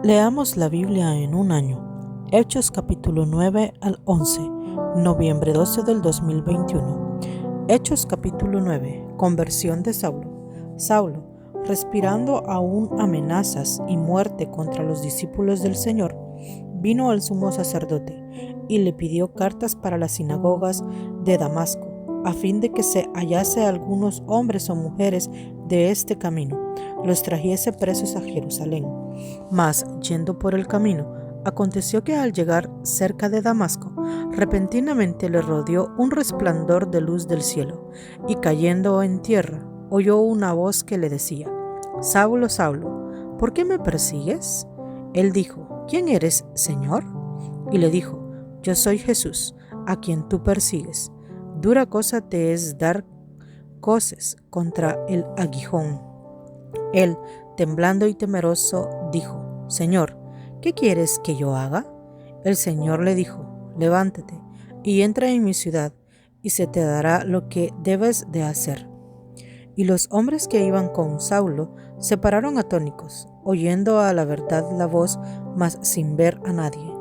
Leamos la Biblia en un año. Hechos capítulo 9 al 11, noviembre 12 del 2021. Hechos capítulo 9. Conversión de Saulo. Saulo, respirando aún amenazas y muerte contra los discípulos del Señor, vino al sumo sacerdote y le pidió cartas para las sinagogas de Damasco, a fin de que se hallase algunos hombres o mujeres de este camino, los trajese presos a Jerusalén. Mas, yendo por el camino, aconteció que al llegar cerca de Damasco, repentinamente le rodeó un resplandor de luz del cielo, y cayendo en tierra, oyó una voz que le decía: Saulo, Saulo, ¿por qué me persigues? Él dijo: ¿Quién eres, Señor? Y le dijo: Yo soy Jesús, a quien tú persigues. Dura cosa te es dar coces contra el aguijón. Él, temblando y temeroso, dijo: Señor, ¿qué quieres que yo haga? El Señor le dijo: Levántate y entra en mi ciudad, y se te dará lo que debes de hacer. Y los hombres que iban con Saulo se pararon atónitos, oyendo a la verdad la voz, mas sin ver a nadie.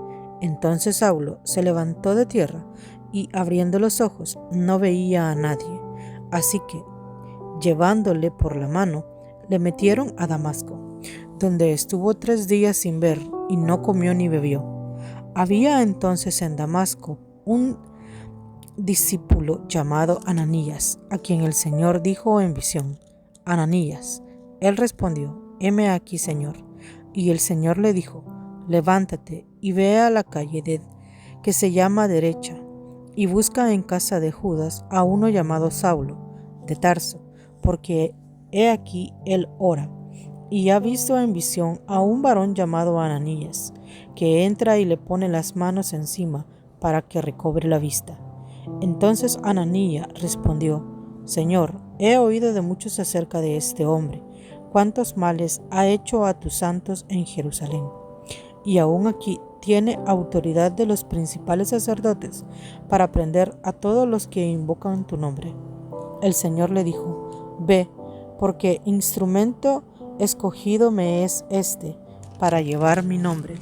Entonces Saulo se levantó de tierra, y abriendo los ojos no veía a nadie. Así que, llevándole por la mano, le metieron a Damasco, donde estuvo 3 días sin ver, y no comió ni bebió. Había entonces en Damasco un discípulo llamado Ananías, a quien el Señor dijo en visión: Ananías. Él respondió: Heme aquí, Señor. Y el Señor le dijo: Levántate y ve a la calle que se llama Derecha, y busca en casa de Judas a uno llamado Saulo, de Tarso, porque he aquí él ora, y ha visto en visión a un varón llamado Ananías, que entra y le pone las manos encima para que recobre la vista. Entonces Ananías respondió: Señor, he oído de muchos acerca de este hombre, cuántos males ha hecho a tus santos en Jerusalén, y aún aquí tiene autoridad de los principales sacerdotes para prender a todos los que invocan tu nombre. El Señor le dijo: Ve, porque instrumento escogido me es este para llevar mi nombre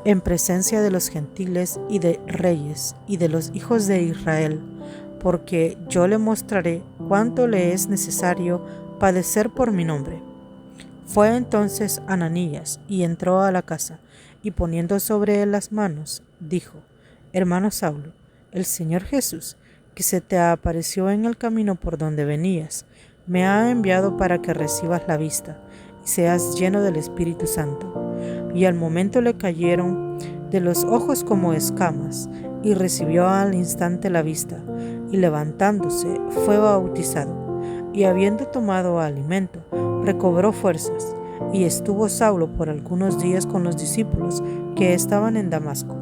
en presencia de los gentiles y de reyes y de los hijos de Israel, porque yo le mostraré cuánto le es necesario padecer por mi nombre. Fue entonces Ananías y entró a la casa, y poniendo sobre él las manos, dijo: Hermano Saulo, el Señor Jesús, que se te apareció en el camino por donde venías, me ha enviado para que recibas la vista y seas lleno del Espíritu Santo. Y al momento le cayeron de los ojos como escamas, y recibió al instante la vista, y levantándose fue bautizado, y habiendo tomado alimento, recobró fuerzas, y estuvo Saulo por algunos días con los discípulos que estaban en Damasco.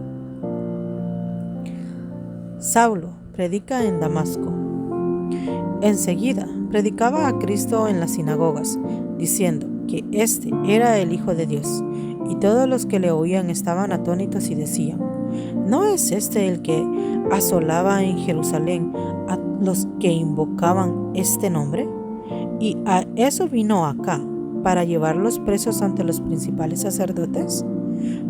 Saulo predica en Damasco. Enseguida predicaba a Cristo en las sinagogas, diciendo que éste era el Hijo de Dios, y todos los que le oían estaban atónitos y decían: ¿No es este el que asolaba en Jerusalén a los que invocaban este nombre? Y a eso vino acá, para llevarlos presos ante los principales sacerdotes.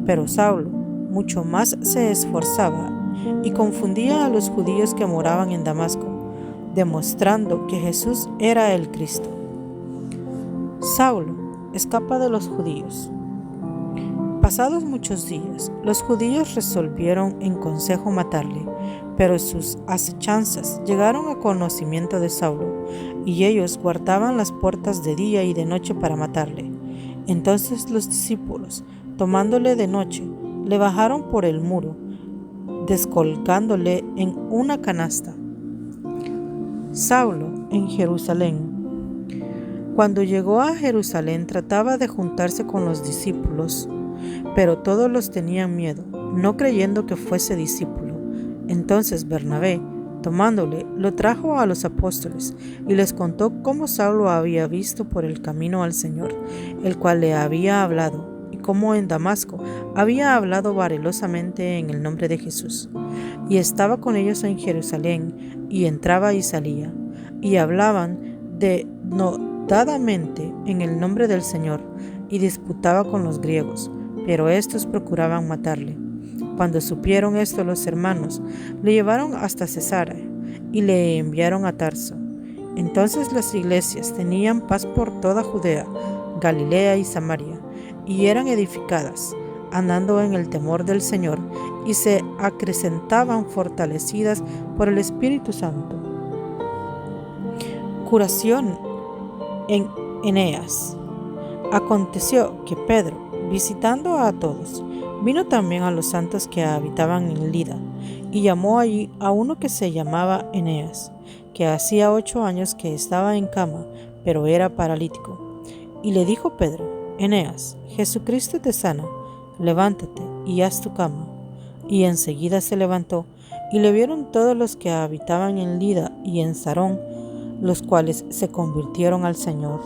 Pero Saulo mucho más se esforzaba y confundía a los judíos que moraban en Damasco, demostrando que Jesús era el Cristo. Saulo escapa de los judíos. Pasados muchos días, los judíos resolvieron en consejo matarle, pero sus acechanzas llegaron a conocimiento de Saulo, y ellos guardaban las puertas de día y de noche para matarle. Entonces los discípulos, tomándole de noche, le bajaron por el muro, descolgándole en una canasta. Saulo en Jerusalén. Cuando llegó a Jerusalén trataba de juntarse con los discípulos, pero todos los tenían miedo, no creyendo que fuese discípulo. Entonces Bernabé, tomándole, lo trajo a los apóstoles y les contó cómo Saulo había visto por el camino al Señor, el cual le había hablado, y cómo en Damasco había hablado valerosamente en el nombre de Jesús. Y estaba con ellos en Jerusalén, y entraba y salía, y hablaban denodadamente en el nombre del Señor, y disputaba con los griegos, pero estos procuraban matarle. Cuando supieron esto los hermanos, le llevaron hasta Cesarea y le enviaron a Tarso. Entonces las iglesias tenían paz por toda Judea, Galilea y Samaria, y eran edificadas, andando en el temor del Señor, y se acrecentaban fortalecidas por el Espíritu Santo. Curación en Eneas. Aconteció que Pedro, visitando a todos, vino también a los santos que habitaban en Lida, y llamó allí a uno que se llamaba Eneas, que hacía 8 años que estaba en cama, pero era paralítico. Y le dijo Pedro: Eneas, Jesucristo te sana, levántate y haz tu cama. Y enseguida se levantó, y le vieron todos los que habitaban en Lida y en Sarón, los cuales se convirtieron al Señor.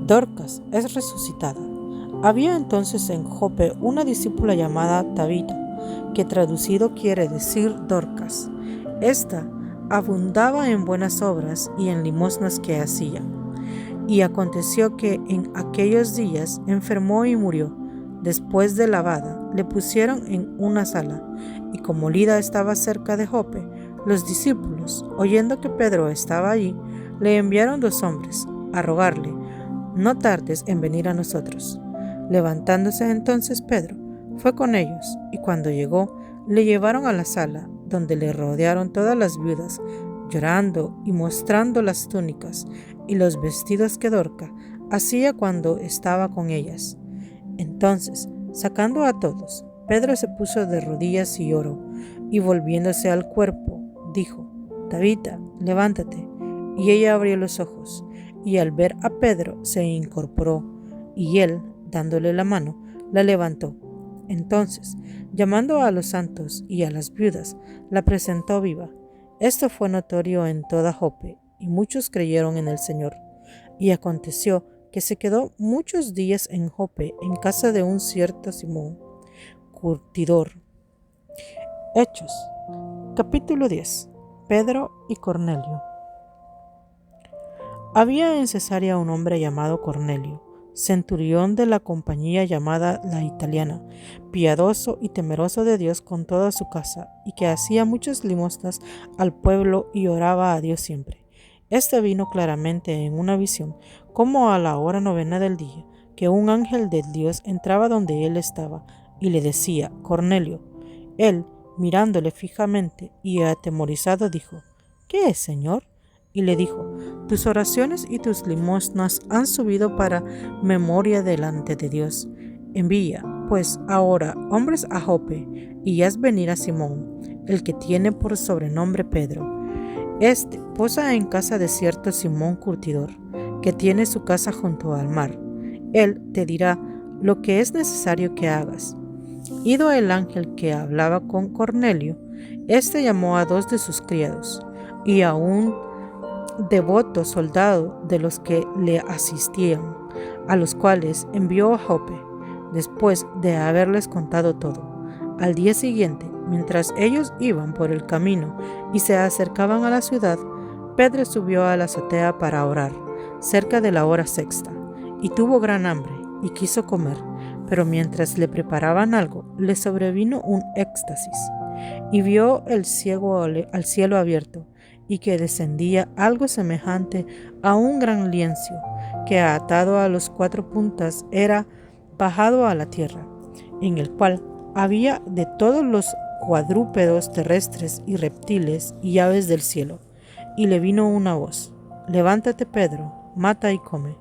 Dorcas es resucitada. Había entonces en Jope una discípula llamada Tabita, que traducido quiere decir Dorcas. Esta abundaba en buenas obras y en limosnas que hacía. Y aconteció que en aquellos días enfermó y murió. Después de lavada, le pusieron en una sala, y como Lida estaba cerca de Jope, los discípulos, oyendo que Pedro estaba allí, le enviaron 2 hombres a rogarle: no tardes en venir a nosotros. Levantándose entonces Pedro, fue con ellos, y cuando llegó, le llevaron a la sala, donde le rodearon todas las viudas, llorando y mostrando las túnicas y los vestidos que Dorcas hacía cuando estaba con ellas. Entonces, sacando a todos, Pedro se puso de rodillas y oró, y volviéndose al cuerpo, dijo: Tabita, levántate. Y ella abrió los ojos, y al ver a Pedro se incorporó, y él, dándole la mano, la levantó. Entonces, llamando a los santos y a las viudas, la presentó viva. Esto fue notorio en toda Jope, y muchos creyeron en el Señor. Y aconteció que se quedó muchos días en Jope, en casa de un cierto Simón, curtidor. Hechos, capítulo 10. Pedro y Cornelio. Había en Cesarea un hombre llamado Cornelio, centurión de la compañía llamada la Italiana, piadoso y temeroso de Dios con toda su casa, y que hacía muchas limosnas al pueblo y oraba a Dios siempre. Este vino claramente en una visión, como a la hora 9 del día, que un ángel de Dios entraba donde él estaba, y le decía: Cornelio. Él, mirándole fijamente y atemorizado, dijo: ¿Qué es, Señor? Y le dijo: tus oraciones y tus limosnas han subido para memoria delante de Dios. Envía, pues, ahora hombres a Jope, y haz venir a Simón, el que tiene por sobrenombre Pedro. Este posa en casa de cierto Simón curtidor, que tiene su casa junto al mar. Él te dirá lo que es necesario que hagas. Ido el ángel que hablaba con Cornelio, este llamó a 2 de sus criados, y a un devoto soldado de los que le asistían, a los cuales envió a Jope, después de haberles contado todo. Al día siguiente, mientras ellos iban por el camino y se acercaban a la ciudad, Pedro subió a la azotea para orar, cerca de la hora 6, y tuvo gran hambre, y quiso comer, pero mientras le preparaban algo, le sobrevino un éxtasis, y vio el cielo abierto, y que descendía algo semejante a un gran lienzo, que atado a los 4 puntas era bajado a la tierra, en el cual había de todos los cuadrúpedos terrestres y reptiles y aves del cielo. Y le vino una voz: levántate, Pedro, mata y come.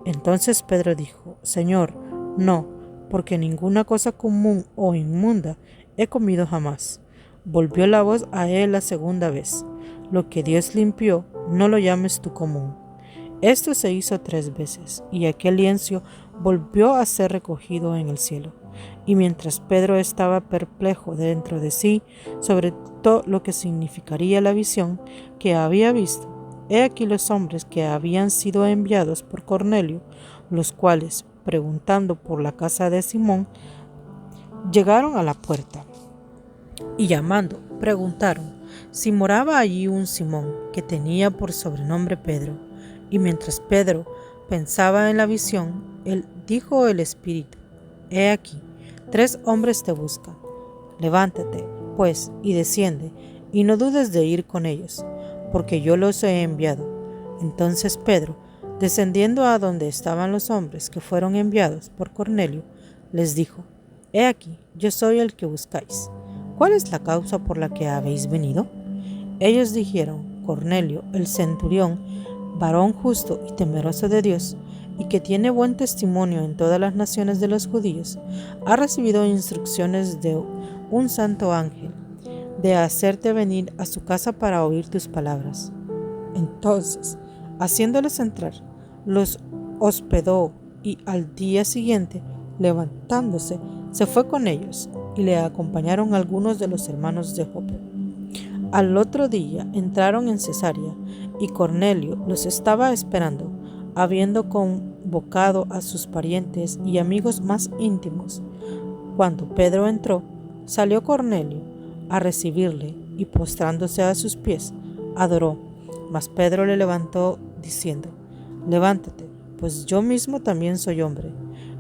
Entonces Pedro dijo: Señor, no, porque ninguna cosa común o inmunda he comido jamás. Volvió la voz a él la segunda vez: lo que Dios limpió, no lo llames tú común. Esto se hizo 3 veces, y aquel lienzo volvió a ser recogido en el cielo. Y mientras Pedro estaba perplejo dentro de sí sobre todo lo que significaría la visión que había visto, he aquí los hombres que habían sido enviados por Cornelio, los cuales, preguntando por la casa de Simón, llegaron a la puerta, y llamando, preguntaron si moraba allí un Simón, que tenía por sobrenombre Pedro. Y mientras Pedro pensaba en la visión, él dijo el Espíritu: He aquí, 3 hombres te buscan. Levántate, pues, y desciende, y no dudes de ir con ellos, porque yo los he enviado. Entonces Pedro, descendiendo a donde estaban los hombres que fueron enviados por Cornelio, les dijo: He aquí, yo soy el que buscáis. ¿Cuál es la causa por la que habéis venido? Ellos dijeron: Cornelio, el centurión, varón justo y temeroso de Dios, y que tiene buen testimonio en todas las naciones de los judíos, ha recibido instrucciones de un santo ángel de hacerte venir a su casa para oír tus palabras. Entonces, haciéndoles entrar, los hospedó y al día siguiente, levantándose, se fue con ellos y le acompañaron algunos de los hermanos de Jope. Al otro día entraron en Cesarea y Cornelio los estaba esperando, habiendo convocado a sus parientes y amigos más íntimos. Cuando Pedro entró, salió Cornelio a recibirle y postrándose a sus pies, adoró. Mas Pedro le levantó diciendo: Levántate, pues yo mismo también soy hombre.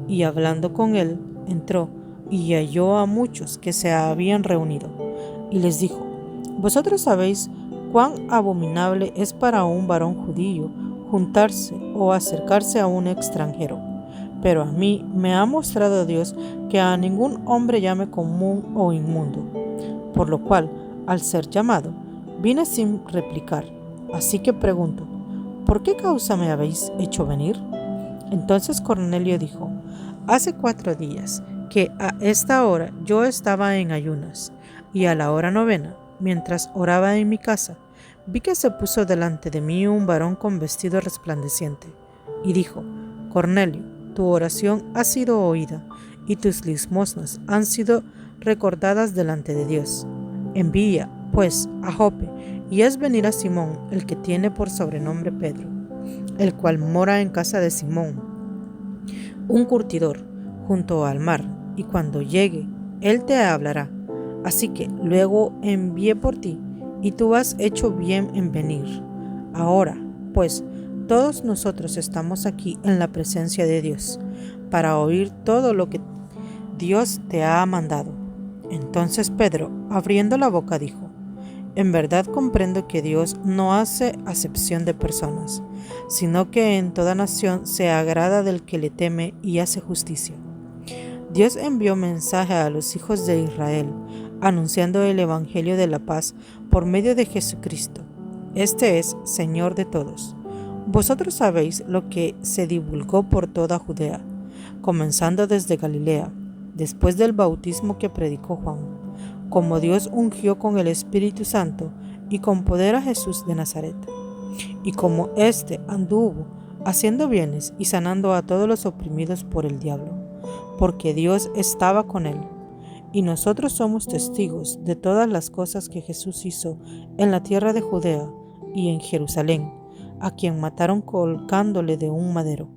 Y hablando con él, entró y halló a muchos que se habían reunido, y les dijo: Vosotros sabéis cuán abominable es para un varón judío juntarse o acercarse a un extranjero. Pero a mí me ha mostrado Dios que a ningún hombre llame común o inmundo. Por lo cual, al ser llamado, vine sin replicar. Así que pregunto: ¿por qué causa me habéis hecho venir? Entonces Cornelio dijo: Hace 4 días que a esta hora yo estaba en ayunas, y a la hora 9, mientras oraba en mi casa, vi que se puso delante de mí un varón con vestido resplandeciente, y dijo: Cornelio, tu oración ha sido oída, y tus limosnas han sido recordadas delante de Dios. Envía, pues, a Jope, y haz venir a Simón, el que tiene por sobrenombre Pedro, el cual mora en casa de Simón, un curtidor, junto al mar, y cuando llegue, él te hablará. Así que luego envié por ti, y tú has hecho bien en venir. Ahora, pues, todos nosotros estamos aquí en la presencia de Dios, para oír todo lo que Dios te ha mandado. Entonces Pedro, abriendo la boca, dijo: En verdad comprendo que Dios no hace acepción de personas, sino que en toda nación se agrada del que le teme y hace justicia. Dios envió mensaje a los hijos de Israel, anunciando el evangelio de la paz por medio de Jesucristo. Este es Señor de todos. Vosotros sabéis lo que se divulgó por toda Judea, comenzando desde Galilea, después del bautismo que predicó Juan, como Dios ungió con el Espíritu Santo y con poder a Jesús de Nazaret, y como éste anduvo haciendo bienes y sanando a todos los oprimidos por el diablo, porque Dios estaba con él. Y nosotros somos testigos de todas las cosas que Jesús hizo en la tierra de Judea y en Jerusalén, a quien mataron colgándole de un madero.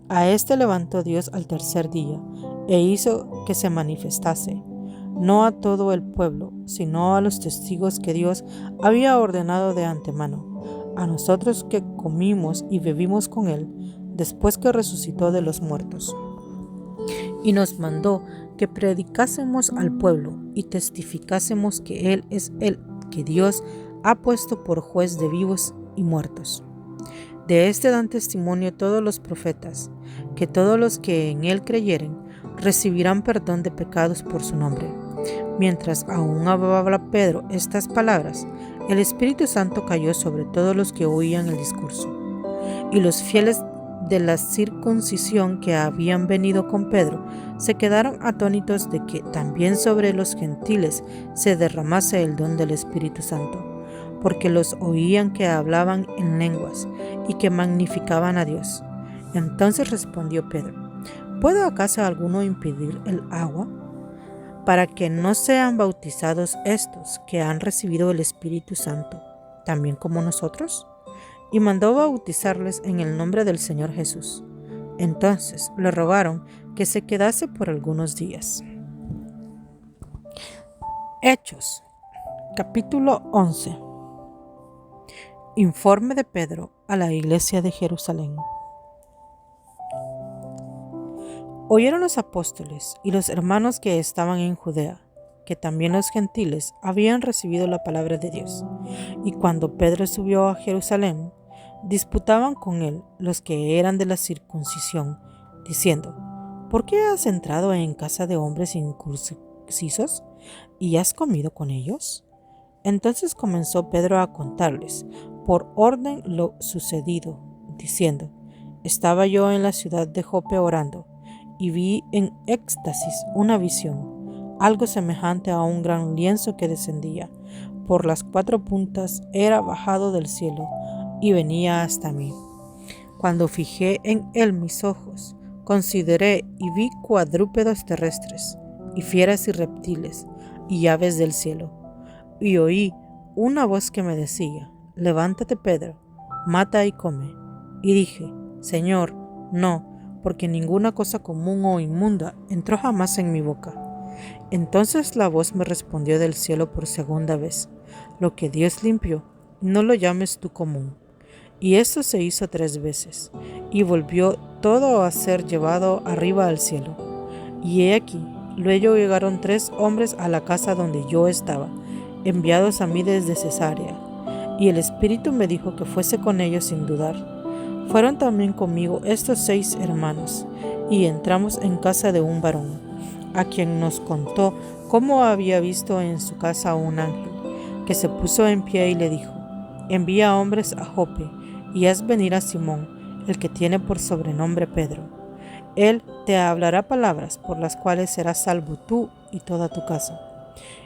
A este levantó Dios al tercer día, e hizo que se manifestase, no a todo el pueblo, sino a los testigos que Dios había ordenado de antemano, a nosotros que comimos y bebimos con él, después que resucitó de los muertos. Y nos mandó que predicásemos al pueblo y testificásemos que Él es el que Dios ha puesto por juez de vivos y muertos. De este dan testimonio todos los profetas, que todos los que en Él creyeren recibirán perdón de pecados por su nombre. Mientras aún hablaba Pedro estas palabras, el Espíritu Santo cayó sobre todos los que oían el discurso. Y los fieles de la circuncisión que habían venido con Pedro se quedaron atónitos de que también sobre los gentiles se derramase el don del Espíritu Santo, porque los oían que hablaban en lenguas y que magnificaban a Dios. Entonces respondió Pedro: ¿Puede acaso alguno impedir el agua para que no sean bautizados estos que han recibido el Espíritu Santo, también como nosotros? Y mandó bautizarles en el nombre del Señor Jesús. Entonces le rogaron que se quedase por algunos días. Hechos, capítulo 11. Informe de Pedro a la iglesia de Jerusalén. Oyeron los apóstoles y los hermanos que estaban en Judea, que también los gentiles habían recibido la palabra de Dios. Y cuando Pedro subió a Jerusalén, disputaban con él los que eran de la circuncisión, diciendo: ¿Por qué has entrado en casa de hombres incircuncisos y has comido con ellos? Entonces comenzó Pedro a contarles por orden lo sucedido, diciendo: Estaba yo en la ciudad de Jope orando, y vi en éxtasis una visión, algo semejante a un gran lienzo que descendía por las 4 puntas, era bajado del cielo y venía hasta mí. Cuando fijé en él mis ojos, consideré y vi cuadrúpedos terrestres, y fieras y reptiles, y aves del cielo. Y oí una voz que me decía: Levántate, Pedro, mata y come. Y dije: Señor, no, porque ninguna cosa común o inmunda entró jamás en mi boca. Entonces la voz me respondió del cielo por segunda vez: Lo que Dios limpió, no lo llames tú común. Y esto se hizo 3 veces, y volvió todo a ser llevado arriba al cielo. Y he aquí, luego llegaron 3 hombres a la casa donde yo estaba, enviados a mí desde Cesarea, y el Espíritu me dijo que fuese con ellos sin dudar. Fueron también conmigo estos 6 hermanos, y entramos en casa de un varón, a quien nos contó cómo había visto en su casa un ángel, que se puso en pie y le dijo: Envía hombres a Jope, y haz venir a Simón, el que tiene por sobrenombre Pedro. Él te hablará palabras por las cuales serás salvo tú y toda tu casa.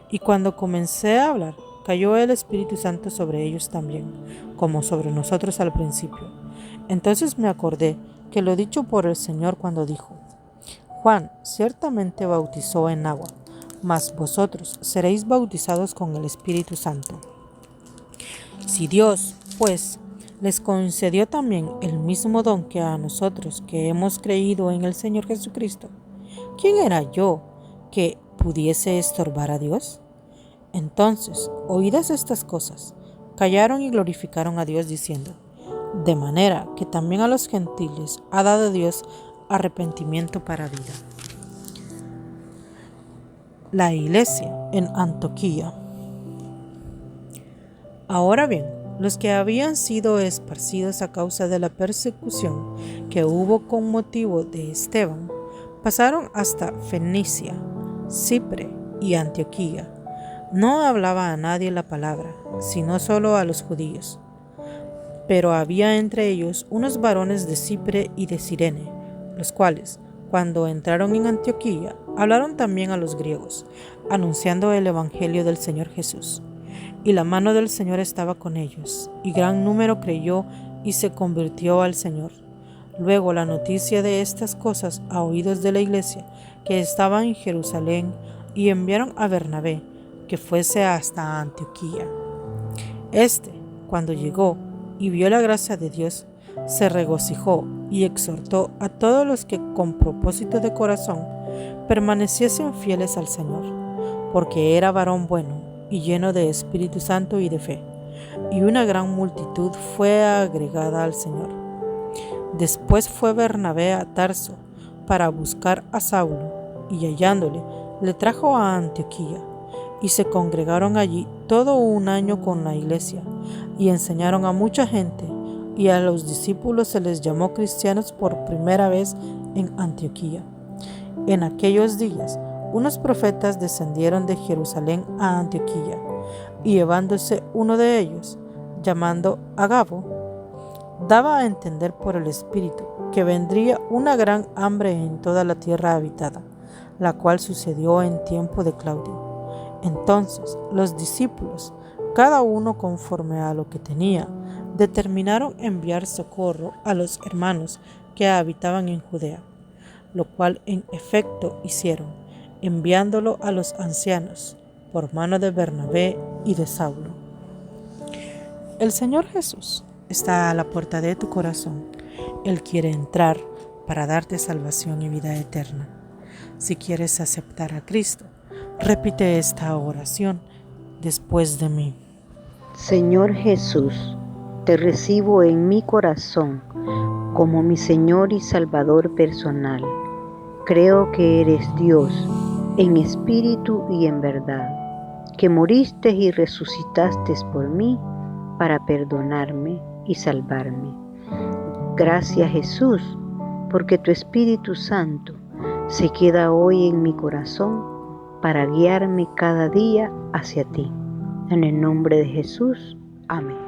Y cuando comencé a hablar, cayó el Espíritu Santo sobre ellos también, como sobre nosotros al principio. Entonces me acordé que lo dicho por el Señor cuando dijo: Juan ciertamente bautizó en agua, mas vosotros seréis bautizados con el Espíritu Santo. Si Dios, pues, les concedió también el mismo don que a nosotros que hemos creído en el Señor Jesucristo, ¿quién era yo que pudiese estorbar a Dios? Entonces, oídas estas cosas, callaron y glorificaron a Dios diciendo: De manera que también a los gentiles ha dado Dios arrepentimiento para vida. La iglesia en Antioquía. Ahora bien, los que habían sido esparcidos a causa de la persecución que hubo con motivo de Esteban, pasaron hasta Fenicia, Chipre y Antioquía. No hablaba a nadie la palabra, sino solo a los judíos. Pero había entre ellos unos varones de Chipre y de Cirene, los cuales, cuando entraron en Antioquía, hablaron también a los griegos, anunciando el evangelio del Señor Jesús. Y la mano del Señor estaba con ellos, y gran número creyó y se convirtió al Señor. Luego la noticia de estas cosas a oídos de la iglesia que estaba en Jerusalén, y enviaron a Bernabé, que fuese hasta Antioquía. Este, cuando llegó y vio la gracia de Dios, se regocijó y exhortó a todos los que con propósito de corazón permaneciesen fieles al Señor, porque era varón bueno y lleno de Espíritu Santo y de fe, y una gran multitud fue agregada al Señor. Después fue Bernabé a Tarso para buscar a Saulo, y hallándole, le trajo a Antioquía, y se congregaron allí todo un año con la iglesia, y enseñaron a mucha gente, y a los discípulos se les llamó cristianos por primera vez en Antioquía. En aquellos días, unos profetas descendieron de Jerusalén a Antioquía, y llevándose uno de ellos, llamando Agabo, daba a entender por el Espíritu que vendría una gran hambre en toda la tierra habitada, la cual sucedió en tiempo de Claudio. Entonces los discípulos, cada uno conforme a lo que tenía, determinaron enviar socorro a los hermanos que habitaban en Judea, lo cual en efecto hicieron, enviándolo a los ancianos, por mano de Bernabé y de Saulo. El Señor Jesús está a la puerta de tu corazón. Él quiere entrar para darte salvación y vida eterna. Si quieres aceptar a Cristo, repite esta oración después de mí. Señor Jesús, te recibo en mi corazón como mi Señor y Salvador personal. Creo que eres Dios, en espíritu y en verdad, que moriste y resucitaste por mí para perdonarme y salvarme. Gracias, Jesús, porque tu Espíritu Santo se queda hoy en mi corazón para guiarme cada día hacia ti. En el nombre de Jesús. Amén.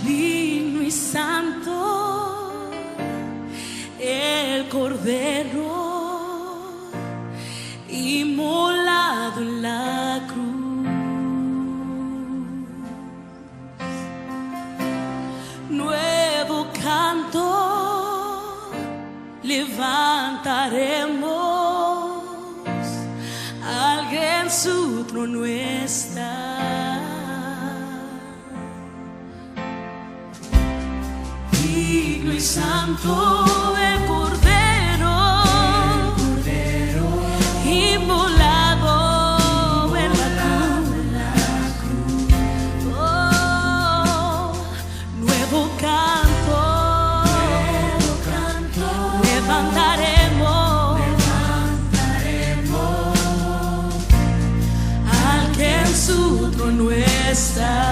Digno y santo, el Cordero inmolado en la cruz. Nuevo canto levantaremos, alguien en su trono está. Digno y santo el Cordero, inmolado en la cruz. Oh, nuevo canto levantaremos, al que en su trono está.